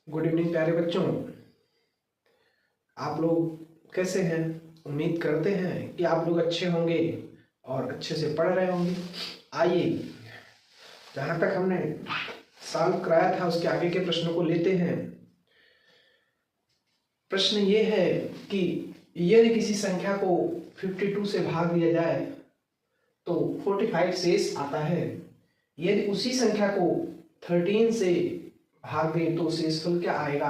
Good evening प्यारे बच्चों। आप लोग कैसे हैं? उम्मीद करते हैं कि आप लोग अच्छे होंगे और अच्छे से पढ़ रहे होंगे। आइए, जहाँ तक हमने सॉल्व कराया था उसके आगे के प्रश्नों को लेते हैं। प्रश्न ये है कि यदि किसी संख्या को 52 से भाग दिया जाए तो 45 शेष आता है। यदि उसी संख्या को 13 से भाग दें तो शेषफल क्या आएगा?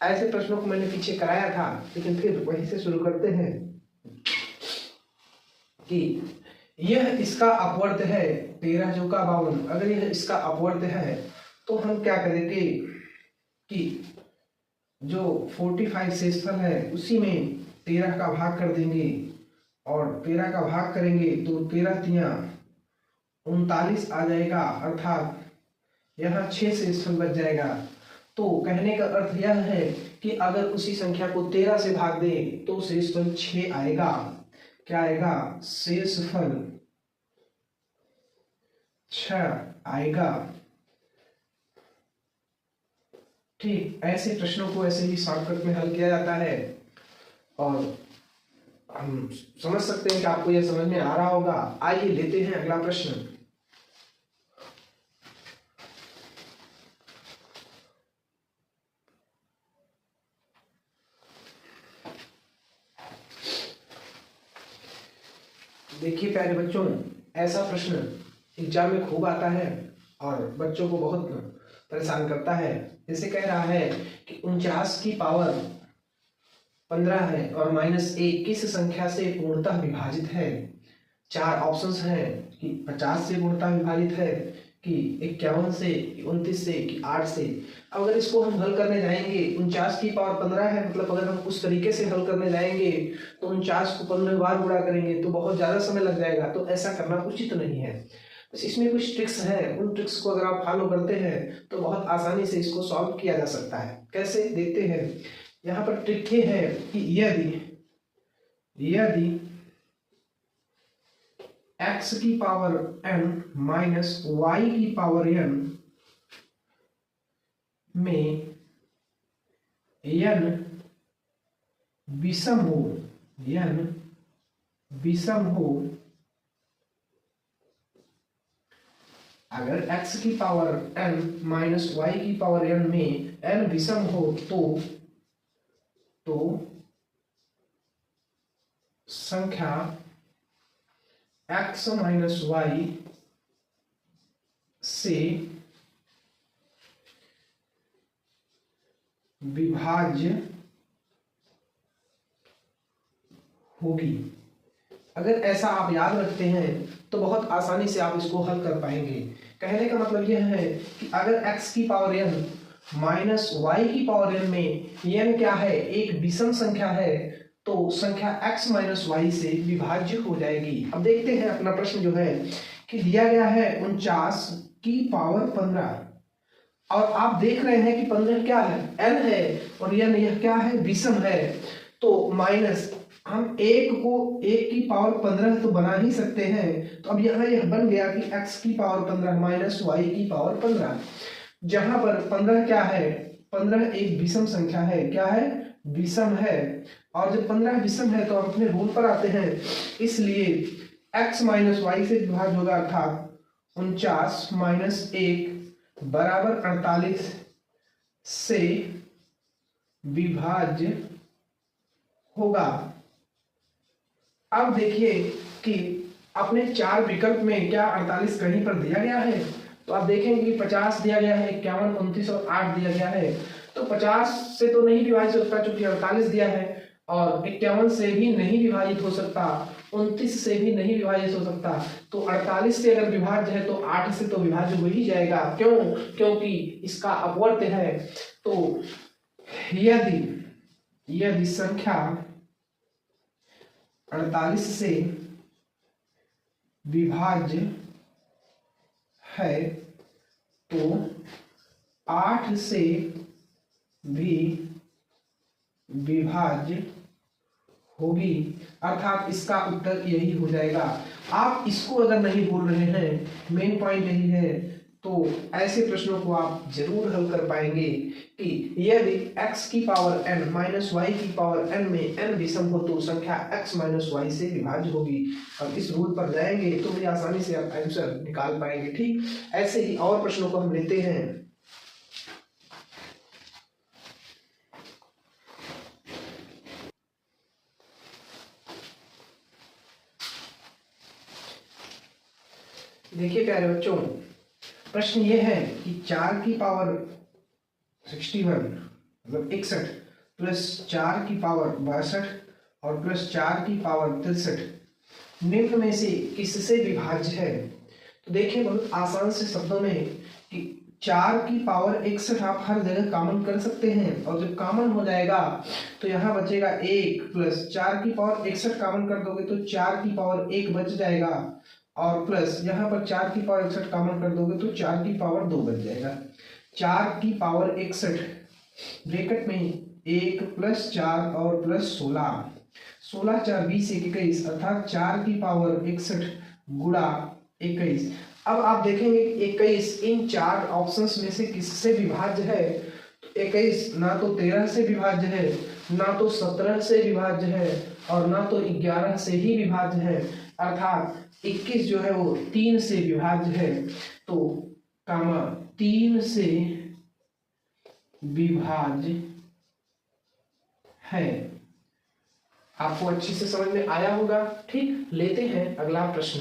ऐसे प्रश्नों को मैंने पीछे कराया था, लेकिन फिर वहीं से शुरू करते हैं कि यह इसका अपवर्त है 13 जो का 52। अगर यह इसका अपवर्त है तो हम क्या करेंगे कि जो 45 शेषफल है उसी में 13 का भाग कर देंगे और 13 का भाग करेंगे तो 13 तिया 39 आ जाएगा, अर्थात यहाँ 6 शेषफल बच जाएगा। तो कहने का अर्थ यह है कि अगर उसी संख्या को 13 से भाग दें तो शेषफल 6 आएगा। क्या आएगा? शेषफल 6 आएगा। ठीक, ऐसे प्रश्नों को ऐसे ही शॉर्टकट में हल किया जाता है और हम समझ सकते हैं कि आपको यह समझ में आ रहा होगा। आइए लेते हैं अगला प्रश्न। देखिए प्यारे बच्चों, ऐसा प्रश्न एग्जाम में खूब आता है और बच्चों को बहुत परेशान करता है। जैसे कह रहा है कि 49 की पावर 15 है और -1 किस संख्या से पूर्णतः विभाजित है? 4 ऑप्शंस हैं कि 50 से पूर्णतः विभाजित है, कि 51 से, 29 से, कि 8 से। अब अगर इसको हम हल करने जाएंगे, 49 की पावर 15 है, मतलब अगर हम उस तरीके से हल करने जाएंगे तो 49 को 15 बार गुणा करेंगे तो बहुत ज़्यादा समय लग जाएगा, तो ऐसा करना उचित नहीं है। बस इसमें कुछ ट्रिक्स हैं, उन ट्रिक्स को अगर आप फॉलो करते हैं तो बहुत आसानी से इसको सॉल्व किया जा सकता है। कैसे, देखते हैं। यहाँ पर ट्रिक ये है कि यदि x की पावर n माइनस y की पावर n में n विषम हो, अगर x की पावर n माइनस y की पावर n में n विषम हो तो संख्या x माइनस y से विभाज्य होगी। अगर ऐसा आप याद रखते हैं तो बहुत आसानी से आप इसको हल कर पाएंगे। कहने का मतलब यह है कि अगर x की पावर n माइनस y की पावर n में n क्या है? एक विषम संख्या है, तो संख्या x माइनस वाई से विभाज्य हो जाएगी। अब देखते हैं अपना प्रश्न जो है कि दिया गया है 49 की पावर 15 और आप देख रहे हैं कि 15 क्या है? n है और यह क्या है? विषम है। तो माइनस, हम एक को 1 की पावर 15 तो बना ही सकते हैं, तो अब यहाँ यह बन गया कि x की पावर 15 माइनस वाई की पावर 15, जहां पर 15 क्या है? 15 एक विषम संख्या है। क्या है? विषम है। और जब 15 विषम है तो हम अपने रूल पर आते हैं, इसलिए x माइनस वाई से विभाज्य होगा, अर्थात 49 माइनस 1 बराबर 48 से विभाज्य होगा। अब देखिए कि अपने 4 विकल्प में क्या 48 कहीं पर दिया गया है? तो आप देखेंगे कि 50 दिया गया है, 51, 29 और 8 दिया गया है। तो 50 से तो नहीं विभाजित हो सकता क्योंकि 48 दिया है, और 51 से भी नहीं विभाजित हो सकता, 29 से भी नहीं विभाजित हो सकता। तो 48 से अगर विभाज्य है तो 8 से तो विभाज्य हो ही जाएगा। क्यों? क्योंकि इसका अपवर्त है। तो यदि संख्या 48 से विभाज्य है तो 8 से भी विभाज्य होगी, अर्थात इसका उत्तर यही हो जाएगा। आप इसको अगर नहीं भूल रहे हैं, मेन पॉइंट यही है, तो ऐसे प्रश्नों को आप जरूर हल कर पाएंगे कि यदि x की पावर n माइनस वाई की पावर n में n विषम हो तो संख्या x माइनस वाई से विभाज्य होगी। अब इस रूल पर जाएंगे तो भी आसानी से आप आंसर निकाल पाएंगे। ठीक, ऐसे ही और प्रश्नों को हम लेते हैं। देखिए प्यारे बच्चों, प्रश्न ये है कि 4 की पावर 61 मतलब 61 प्लस 4 की पावर 62 और प्लस 4 की पावर 63 निम्न में से किससे विभाज्य है। तो देखिए बहुत आसान से शब्दों में कि 4 की पावर 61 आप हर जगह कॉमन कर सकते हैं और जब कॉमन हो जाएगा तो यहाँ बचेगा 1 प्लस 4 की पावर 61 कॉमन कर दोगे तो 4 की पावर 1 बच जाएगा और प्लस यहाँ पर 4 की पावर 61 कॉमन कर दोगे तो 4 की पावर 2 बच जाएगा। 4 की पावर 61 ब्रैकेट में 1 प्लस 4 और प्लस 16, 16 4 20 21 अर्थात 4 की पावर 61 गुणा 21। अब आप देखेंगे 21 इन 4 ऑप्शंस में से किससे विभाज्य है। तो 21 ना तो 13 से विभाज्य है, ना तो 17 से विभाज्य है और ना तो 11 से ही विभाज्य है, अर्थात 21 जो है वो 3 से विभाज्य है। तो कामा 3 से विभाज्य है। आपको अच्छी से समझ में आया होगा। ठीक, लेते हैं अगला प्रश्न।